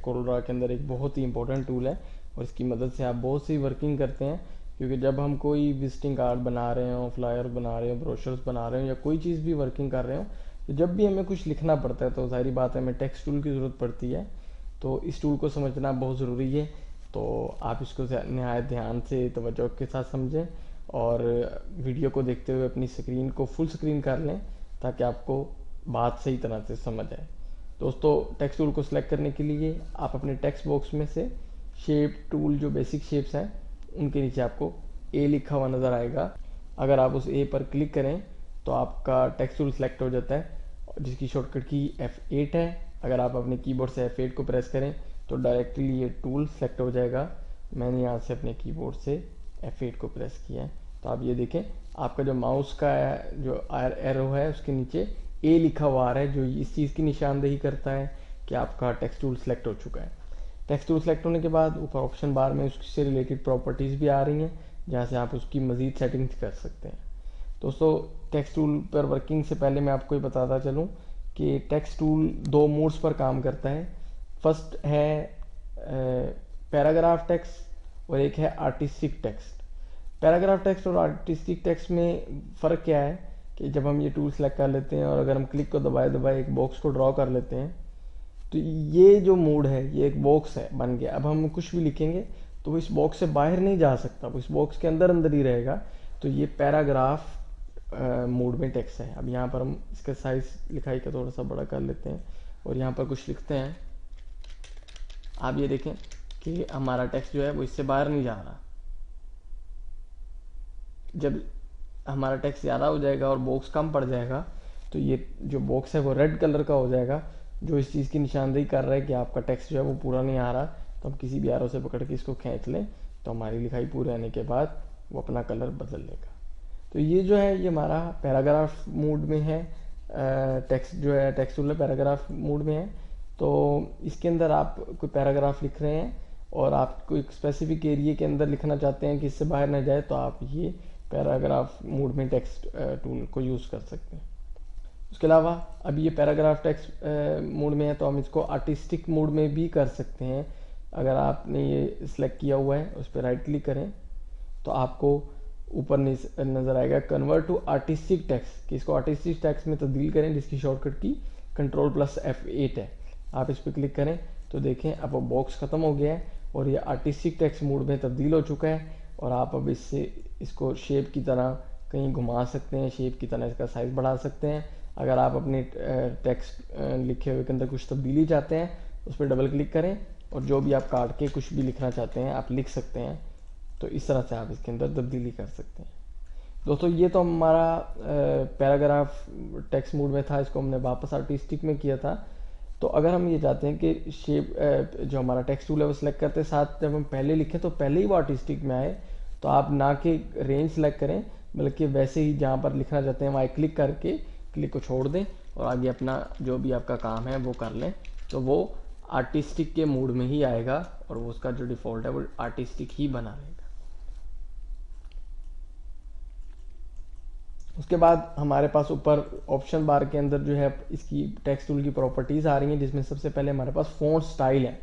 कोरोरा के अंदर एक बहुत ही इंपॉर्टेंट टूल है और इसकी मदद से आप बहुत सी वर्किंग करते हैं। क्योंकि जब हम कोई विजिटिंग कार्ड बना रहे हो, फ्लायर बना रहे हो, ब्रोशर्स बना रहे हो या कोई चीज़ भी वर्किंग कर रहे हो, तो जब भी हमें कुछ लिखना पड़ता है तो जाहिर बात है हमें टेक्स्ट टूल की ज़रूरत पड़ती है। तो इस टूल को समझना बहुत ज़रूरी है। तो आप इसको नहायत ध्यान से तवज्जो के साथ समझें और वीडियो को देखते हुए अपनी स्क्रीन को फुल स्क्रीन कर लें ताकि आपको बात सही तरह से समझ आए। दोस्तों, टेक्स्ट टूल को सिलेक्ट करने के लिए आप अपने टेक्स्ट बॉक्स में से शेप टूल, जो बेसिक शेप्स हैं उनके नीचे आपको ए लिखा हुआ नज़र आएगा। अगर आप उस ए पर क्लिक करें तो आपका टेक्स्ट टूल सेलेक्ट हो जाता है, जिसकी शॉर्टकट की F8 है। अगर आप अपने कीबोर्ड से F8 को प्रेस करें तो डायरेक्टली ये टूल सेलेक्ट हो जाएगा। मैंने यहाँ से अपने कीबोर्ड से F8 को प्रेस किया है, तो आप ये देखें आपका जो माउस का जो एरो है उसके नीचे ए लिखा हुआ आ रहा है, जो इस चीज़ की निशानदेही करता है कि आपका टेक्स्ट टूल सेलेक्ट हो चुका है। टेक्स्ट टूल सेलेक्ट होने के बाद ऊपर ऑप्शन बार में उससे रिलेटेड प्रॉपर्टीज़ भी आ रही हैं, जहाँ से आप उसकी मज़ीद सेटिंग्स कर सकते हैं। दोस्तों, टेक्स्ट टूल पर वर्किंग से पहले मैं आपको ये बताता चलूँ कि टेक्स्ट टूल दो मोड्स पर काम करता है। फर्स्ट है पैराग्राफ टेक्स्ट और एक है आर्टिस्टिक टेक्स्ट। पैराग्राफ टेक्स्ट और आर्टिस्टिक टेक्स्ट में फ़र्क क्या है कि जब हम ये टूल सेलेक्ट कर लेते हैं और अगर हम क्लिक को दबाए दबाए एक बॉक्स को ड्रॉ कर लेते हैं तो ये जो मोड है ये एक बॉक्स है बन गया। अब हम कुछ भी लिखेंगे तो वो इस बॉक्स से बाहर नहीं जा सकता, वो इस बॉक्स के अंदर अंदर ही रहेगा। तो ये पैराग्राफ मोड में टेक्स्ट है। अब यहाँ पर हम इसका साइज लिखाई का थोड़ा सा बड़ा कर लेते हैं और यहाँ पर कुछ लिखते हैं। आप ये देखें कि हमारा टेक्स्ट जो है वो इससे बाहर नहीं जा रहा। जब हमारा टेक्स्ट ज़्यादा हो जाएगा और बॉक्स कम पड़ जाएगा तो ये जो बॉक्स है वो रेड कलर का हो जाएगा, जो इस चीज़ की निशानदेही कर रहा है कि आपका टेक्स्ट जो है वो पूरा नहीं आ रहा। तो हम किसी भी एरो से पकड़ के इसको खींच लें तो हमारी लिखाई पूरे आने के बाद वो अपना कलर बदल लेगा। तो ये जो है ये हमारा पैराग्राफ मोड में है। टेक्स्ट जो है टेक्स्ट टूल पैराग्राफ मोड में है। तो इसके अंदर आप कोई पैराग्राफ लिख रहे हैं और आप कोई स्पेसिफिक एरिया के अंदर लिखना चाहते हैं कि इससे बाहर ना जाए, तो आप ये पैराग्राफ मोड में टेक्स्ट टूल को यूज़ कर सकते हैं। उसके अलावा अब ये पैराग्राफ टेक्स्ट मोड में है तो हम इसको आर्टिस्टिक मोड में भी कर सकते हैं। अगर आपने ये सिलेक्ट किया हुआ है उस पर राइट क्लिक करें तो आपको ऊपर नज़र आएगा कन्वर्ट टू आर्टिस्टिक टेक्स्ट, कि इसको आर्टिस्टिक टेक्स्ट में तब्दील करें, जिसकी शॉर्टकट की Ctrl+F8 है। आप इस पर क्लिक करें तो देखें अब वो बॉक्स ख़त्म हो गया है और ये आर्टिस्टिक टेक्स्ट मोड में तब्दील हो चुका है। और आप अब इसको शेप की तरह कहीं घुमा सकते हैं, शेप की तरह इसका साइज़ बढ़ा सकते हैं। अगर आप अपने टेक्स्ट लिखे हुए के अंदर कुछ तब्दीली चाहते हैं उस पर डबल क्लिक करें और जो भी आप काट के कुछ भी लिखना चाहते हैं आप लिख सकते हैं। तो इस तरह से आप इसके अंदर तब्दीली कर सकते हैं। दोस्तों, ये तो हमारा पैराग्राफ टेक्स्ट मोड में था, इसको हमने वापस आर्टिस्टिक में किया था। तो अगर हम ये चाहते हैं कि शेप जो हमारा टेक्स्ट टूल है वो सिलेक्ट करते साथ जब हम पहले लिखें तो पहले ही वो आर्टिस्टिक में आए, तो आप ना कि रेंज सेलेक्ट करें बल्कि वैसे ही जहाँ पर लिखना चाहते हैं वहाँ क्लिक करके क्लिक को छोड़ दें और आगे अपना जो भी आपका काम है वो कर लें। तो वो आर्टिस्टिक के मोड में ही आएगा और वो उसका जो डिफ़ॉल्ट है वो आर्टिस्टिक ही बना रहेगा। उसके बाद हमारे पास ऊपर ऑप्शन बार के अंदर जो है इसकी टेक्स्ट टूल की प्रॉपर्टीज़ आ रही हैं, जिसमें सबसे पहले हमारे पास फ़ॉन्ट स्टाइल है।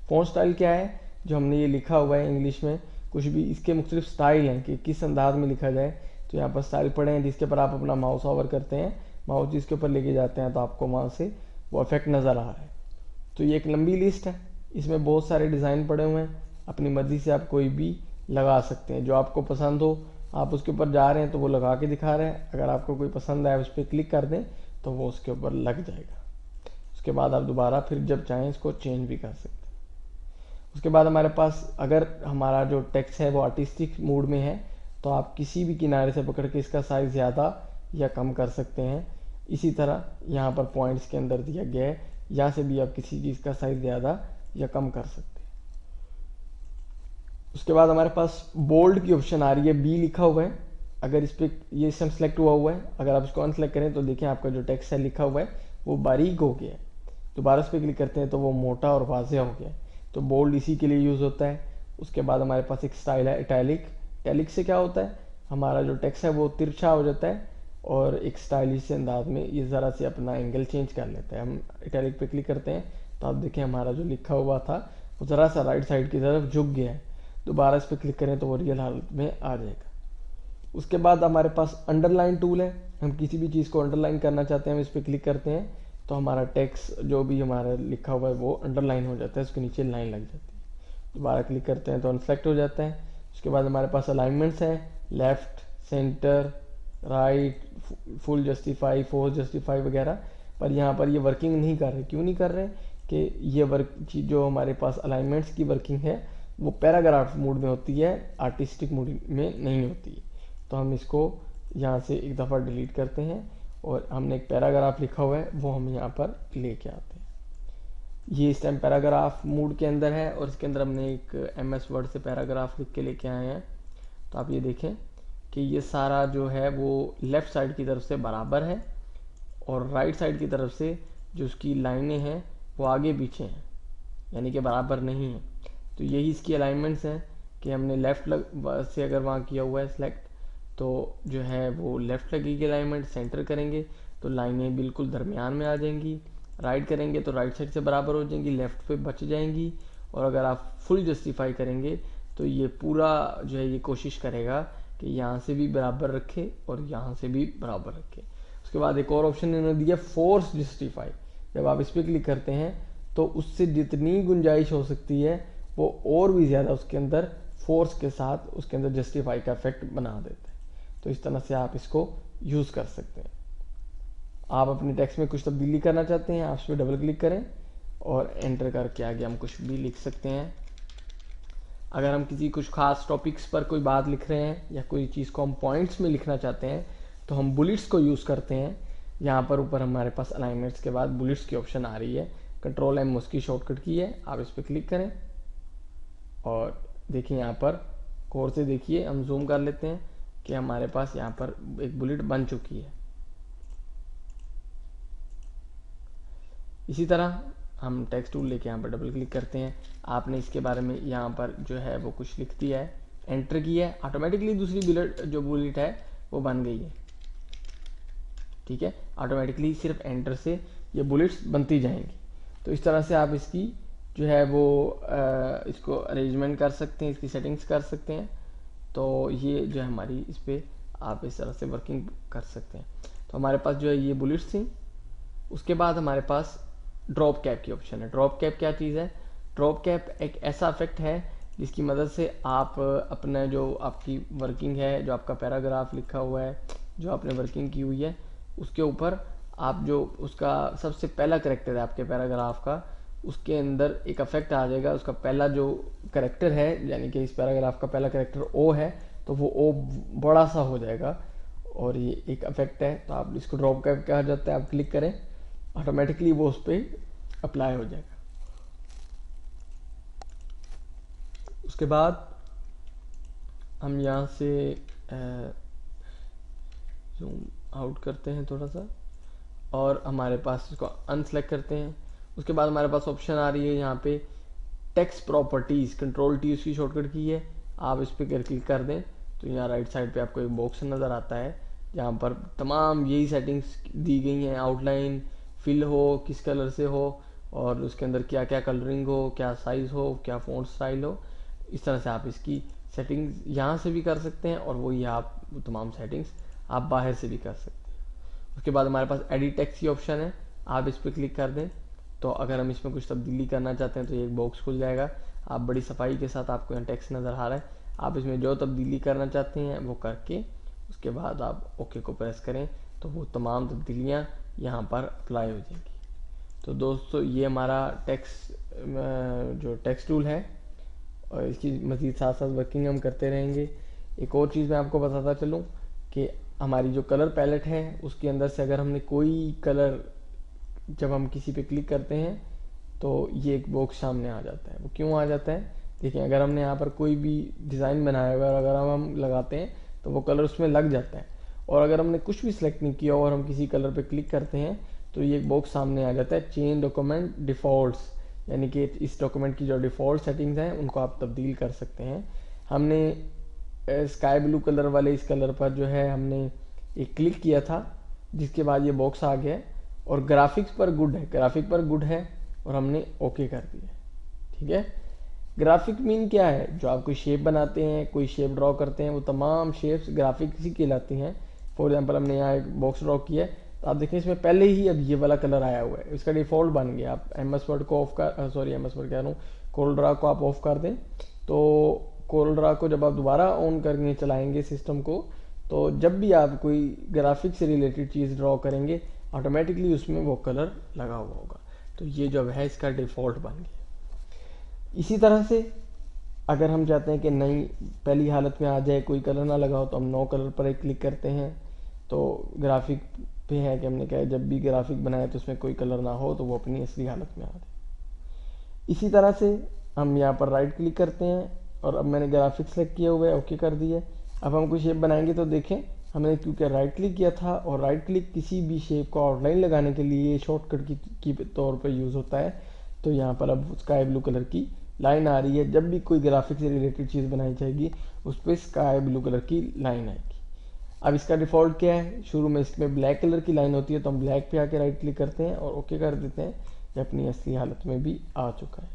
फ़ॉन्ट स्टाइल क्या है? जो हमने ये लिखा हुआ है इंग्लिश में कुछ भी, इसके मुख्तलिफ स्टाइल हैं कि किस अंदाज में लिखा जाए। तो यहाँ पर स्टाइल पड़े हैं जिसके ऊपर आप अपना माउस ओवर करते हैं, माउस जिसके ऊपर लेके जाते हैं तो आपको वहाँ से वो इफेक्ट नज़र आ रहा है। तो ये एक लंबी लिस्ट है, इसमें बहुत सारे डिज़ाइन पड़े हुए हैं, अपनी मर्ज़ी से आप कोई भी लगा सकते हैं। जो आपको पसंद हो आप उसके ऊपर जा रहे हैं तो वो लगा के दिखा रहे हैं। अगर आपको कोई पसंद आए उस पर क्लिक कर दें तो वो उसके ऊपर लग जाएगा। उसके बाद आप दोबारा फिर जब चाहें इसको चेंज भी कर सकते हैं। उसके बाद हमारे पास अगर हमारा जो टेक्स्ट है वो आर्टिस्टिक मोड में है तो आप किसी भी किनारे से पकड़ के इसका साइज़ ज़्यादा या कम कर सकते हैं। इसी तरह यहाँ पर पॉइंट्स के अंदर दिया गया है, यहाँ से भी आप किसी चीज़ का साइज़ ज़्यादा या कम कर सकते हैं। उसके बाद हमारे पास बोल्ड की ऑप्शन आ रही है, बी लिखा हुआ है। अगर इस पर ये सम सेलेक्ट हुआ है, अगर आप इसको अनसेलेक्ट करें तो देखिए आपका जो टेक्स्ट है लिखा हुआ है वो बारीक हो गया है। दोबारा इस पर क्लिक करते हैं तो वो मोटा और वाज़ेह हो गया है। तो बोल्ड इसी के लिए यूज़ होता है। उसके बाद हमारे पास एक स्टाइल है इटैलिक। इटैलिक से क्या होता है, हमारा जो टेक्स्ट है वो तिरछा हो जाता है और एक स्टाइलिश अंदाज में ये ज़रा से अपना एंगल चेंज कर लेता है। हम इटैलिक पे क्लिक करते हैं तो आप देखें हमारा जो लिखा हुआ था वो ज़रा सा राइट साइड की तरफ झुक गया है। दोबारा इस पर क्लिक करें तो वो रियल हालत में आ जाएगा। उसके बाद हमारे पास अंडरलाइन टूल है। हम किसी भी चीज़ को अंडरलाइन करना चाहते हैं, हम इस पर क्लिक करते हैं तो हमारा टेक्स्ट जो भी हमारा लिखा हुआ है वो अंडरलाइन हो जाता है, उसके नीचे लाइन लग जाती है। दोबारा क्लिक करते हैं तो अनसेलेक्ट हो जाता है। उसके बाद हमारे पास अलाइनमेंट्स हैं, left, centre, right, full justify, force justify वगैरह। पर यहाँ पर ये वर्किंग नहीं कर रहे। क्यों नहीं कर रहे? कि ये वर्क जो हमारे पास अलाइनमेंट्स की वर्किंग है वो पैराग्राफ मोड में होती है, आर्टिस्टिक मोड में नहीं होती है। तो हम इसको यहाँ से एक दफ़ा डिलीट करते हैं और हमने एक पैराग्राफ लिखा हुआ है वो हम यहाँ पर लेके आते हैं। ये इस टाइम पैराग्राफ मोड के अंदर है और इसके अंदर हमने एक MS वर्ड से पैराग्राफ लिख के लेके आए हैं। तो आप ये देखें कि ये सारा जो है वो लेफ़्ट साइड की तरफ से बराबर है और राइट साइड की तरफ से जो उसकी लाइनें हैं वो आगे पीछे हैं, यानी कि बराबर नहीं है। तो यही इसकी अलाइनमेंट्स हैं कि हमने लेफ़्ट से अगर वहाँ किया हुआ है सिलेक्ट तो जो है वो लेफ़्ट लगेगी अलाइनमेंट। सेंटर करेंगे तो लाइनें बिल्कुल दरमियान में आ जाएंगी। राइट करेंगे तो राइट साइड से बराबर हो जाएंगी, लेफ़्ट पे बच जाएंगी। और अगर आप फुल जस्टिफाई करेंगे तो ये पूरा जो है ये कोशिश करेगा कि यहाँ से भी बराबर रखे और यहाँ से भी बराबर रखे। उसके बाद एक और ऑप्शन इन्होंने दिया फोर्स जस्टिफाई। जब आप इस पर क्लिक करते हैं तो उससे जितनी गुंजाइश हो सकती है वो और भी ज़्यादा उसके अंदर फोर्स के साथ उसके अंदर जस्टिफाई का इफेक्ट बना देते हैं। तो इस तरह से आप इसको यूज़ कर सकते हैं। आप अपने टेक्स्ट में कुछ तब्दीली करना चाहते हैं, आप इस पर डबल क्लिक करें और एंटर करके आगे हम कुछ भी लिख सकते हैं। अगर हम किसी कुछ खास टॉपिक्स पर कोई बात लिख रहे हैं या कोई चीज़ को हम पॉइंट्स में लिखना चाहते हैं तो हम बुलेट्स को यूज़ करते हैं। यहाँ पर ऊपर हमारे पास अलाइनमेंट्स के बाद बुलेट्स की ऑप्शन आ रही है। Ctrl+M उसकी शॉर्टकट की है, आप इस पर क्लिक करें और देखिए यहाँ पर गौर से देखिए, हम जूम कर लेते हैं कि हमारे पास यहाँ पर एक बुलेट बन चुकी है। इसी तरह हम टेक्स्ट टूल लेके यहाँ पर डबल क्लिक करते हैं। आपने इसके बारे में यहाँ पर जो है वो कुछ लिख दिया है, एंटर किया है, ऑटोमेटिकली दूसरी बुलेट है वो बन गई है। ठीक है, ऑटोमेटिकली सिर्फ एंटर से ये बुलेट्स बनती जाएंगी। तो इस तरह से आप इसकी जो है वो इसको अरेंजमेंट कर सकते हैं, इसकी सेटिंग्स कर सकते हैं। तो ये जो है हमारी इस पर आप इस तरह से वर्किंग कर सकते हैं। तो हमारे पास जो है ये बुलेट्स थी। उसके बाद हमारे पास ड्रॉप कैप की ऑप्शन है। ड्रॉप कैप क्या चीज़ है? ड्रॉप कैप एक ऐसा इफेक्ट है जिसकी मदद से आप अपना जो आपकी वर्किंग है, जो आपका पैराग्राफ लिखा हुआ है, जो आपने वर्किंग की हुई है, उसके ऊपर आप जो उसका सबसे पहला करेक्टर है आपके पैराग्राफ का, उसके अंदर एक इफेक्ट आ जाएगा। उसका पहला जो करेक्टर है, यानी कि इस पैराग्राफ का पहला करेक्टर ओ है, तो वो ओ बड़ा सा हो जाएगा और ये एक इफेक्ट है। तो आप इसको ड्रॉप कैप कहा जाता है। आप क्लिक करें, ऑटोमेटिकली वो उस पर अप्लाई हो जाएगा। उसके बाद हम यहाँ से जूम आउट करते हैं थोड़ा सा और हमारे पास इसको अनसेलेक्ट करते हैं। उसके बाद हमारे पास ऑप्शन आ रही है यहाँ पे टेक्स्ट प्रॉपर्टीज़, Ctrl+T उसकी शॉर्टकट की है। आप इस पर क्लिक कर दें तो यहाँ राइट साइड पे आपको एक बॉक्स नज़र आता है जहाँ पर तमाम यही सेटिंग्स दी गई हैं। आउटलाइन फिल हो, किस कलर से हो और उसके अंदर क्या क्या कलरिंग हो, क्या साइज़ हो, क्या फ़ॉन्ट स्टाइल हो। इस तरह से आप इसकी सेटिंग्स यहाँ से भी कर सकते हैं और वही आप तमाम सेटिंग्स आप बाहर से भी कर सकते हैं। उसके बाद हमारे पास एडिट टेक्स्ट की ऑप्शन है, आप इस पर क्लिक कर दें तो अगर हम इसमें कुछ तब्दीली करना चाहते हैं तो ये एक बॉक्स खुल जाएगा। आप बड़ी सफाई के साथ आपको यहाँ टेक्स्ट नज़र आ रहा है, आप इसमें जो तब्दीली करना चाहते हैं वो करके उसके बाद आप ओके को प्रेस करें तो वो तमाम तब्दीलियाँ यहाँ पर अप्लाई हो जाएंगी। तो दोस्तों ये हमारा टेक्स्ट टूल है और इसकी मज़ीद साथ साथ वर्किंग हम करते रहेंगे। एक और चीज़ मैं आपको बताता चलूँ कि हमारी जो कलर पैलेट है उसके अंदर से अगर हमने कोई कलर, जब हम किसी पे क्लिक करते हैं तो ये एक बॉक्स सामने आ जाता है। वो क्यों आ जाता है? देखिए, अगर हमने यहाँ पर कोई भी डिज़ाइन बनाया हुआ है और अगर हम लगाते हैं तो वो कलर उसमें लग जाता है। और अगर हमने कुछ भी सिलेक्ट नहीं किया और हम किसी कलर पे क्लिक करते हैं तो ये एक बॉक्स सामने आ जाता है, चेंज डॉक्यूमेंट डिफ़ॉल्ट्स, यानी कि इस डॉक्यूमेंट की जो डिफ़ॉल्ट सेटिंग्स हैं उनको आप तब्दील कर सकते हैं। हमने स्काई ब्लू कलर वाले इस कलर पर जो है हमने एक क्लिक किया था, जिसके बाद ये बॉक्स आ गया और ग्राफिक्स पर गुड है, ग्राफिक पर गुड है और हमने ओके कर दिया। ठीक है, ग्राफिक मीन क्या है? जो आप कोई शेप बनाते हैं, कोई शेप ड्रॉ करते हैं, वो तमाम शेप्स ग्राफिक ही कहलाती हैं। फॉर एग्जांपल हमने यहाँ एक बॉक्स ड्रॉ किया है, तो आप देखें इसमें पहले ही अब ये वाला कलर आया हुआ है, इसका डिफॉल्ट बन गया। आप एमएस वर्ड को ऑफ कर, सॉरी एमएस वर्ड कह रहा हूँ, कोरल को आप ऑफ कर दें, तो कोरल को जब आप दोबारा ऑन करके चलाएंगे सिस्टम को, तो जब भी आप कोई ग्राफिक से रिलेटेड चीज़ ड्रॉ करेंगे, ऑटोमेटिकली उसमें वो कलर लगा हुआ होगा। तो ये जो है इसका डिफ़ॉल्ट बन गया। इसी तरह से अगर हम चाहते हैं कि नई पहली हालत में आ जाए, कोई कलर ना लगा हो, तो हम नो कलर पर एक क्लिक करते हैं। तो ग्राफिक पे है कि हमने कहा जब भी ग्राफिक बनाए तो उसमें कोई कलर ना हो, तो वो अपनी असली हालत में आ जाए। इसी तरह से हम यहाँ पर राइट क्लिक करते हैं और अब मैंने ग्राफिक सेलेक्ट किया हुआ है, ओके कर दिया। अब हम कोई शेप बनाएंगे तो देखें हमने क्योंकि राइट क्लिक किया था, और राइट क्लिक किसी भी शेप को आउटलाइन लगाने के लिए शॉर्टकट की तौर पर यूज़ होता है। तो यहाँ पर अब स्काई ब्लू कलर की लाइन आ रही है। जब भी कोई ग्राफिक से रिलेटेड चीज़ बनाई जाएगी उस पर स्काई ब्लू कलर की लाइन आएगी। अब इसका डिफ़ॉल्ट क्या है? शुरू में इसमें ब्लैक कलर की लाइन होती है, तो हम ब्लैक पे आके राइट क्लिक करते हैं और ओके कर देते हैं। ये अपनी असली हालत में भी आ चुका है।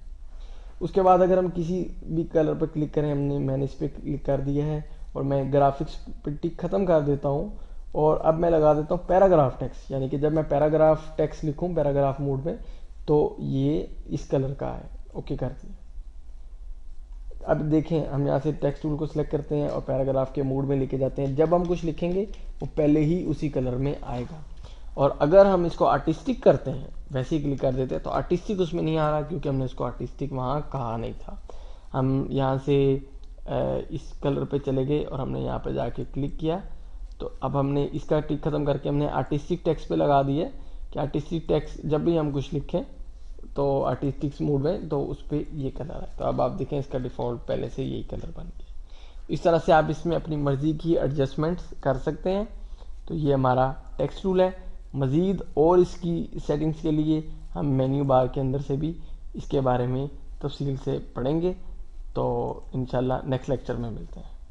उसके बाद अगर हम किसी भी कलर पर क्लिक करें, मैंने इस पर क्लिक कर दिया है और मैं ग्राफिक्स पर टिक ख़त्म कर देता हूँ, और अब मैं लगा देता हूँ पैराग्राफ टेक्स्ट, यानी कि जब मैं पैराग्राफ टेक्स्ट लिखूँ पैराग्राफ मोड में, तो ये इस कलर का है। ओके कर दिया। अब देखें हम यहाँ से टेक्स्ट टूल को सिलेक्ट करते हैं और पैराग्राफ के मोड में लेके जाते हैं। जब हम कुछ लिखेंगे वो पहले ही उसी कलर में आएगा। और अगर हम इसको आर्टिस्टिक करते हैं, वैसे ही क्लिक कर देते हैं, तो आर्टिस्टिक उसमें नहीं आ रहा क्योंकि हमने इसको आर्टिस्टिक वहाँ कहा नहीं था। हम यहाँ से इस कलर पे चले गए और हमने यहाँ पे जाके क्लिक किया, तो अब हमने इसका टिक खत्म करके हमने आर्टिस्टिक टेक्स्ट पे लगा दिया कि आर्टिस्टिक टेक्स्ट जब भी हम कुछ लिखें तो आर्टिस्टिक्स मोड में, तो उस पर ये कलर है। तो अब आप देखें इसका डिफ़ॉल्ट पहले से यही कलर बन गया। इस तरह से आप इसमें अपनी मर्ज़ी की एडजस्टमेंट्स कर सकते हैं। तो ये हमारा टेक्स्ट टूल है। मज़ीद और इसकी सेटिंग्स के लिए हम मेन्यू बार के अंदर से भी इसके बारे में तफसील से पढ़ेंगे। तो इंशाल्लाह नेक्स्ट लेक्चर में मिलते हैं।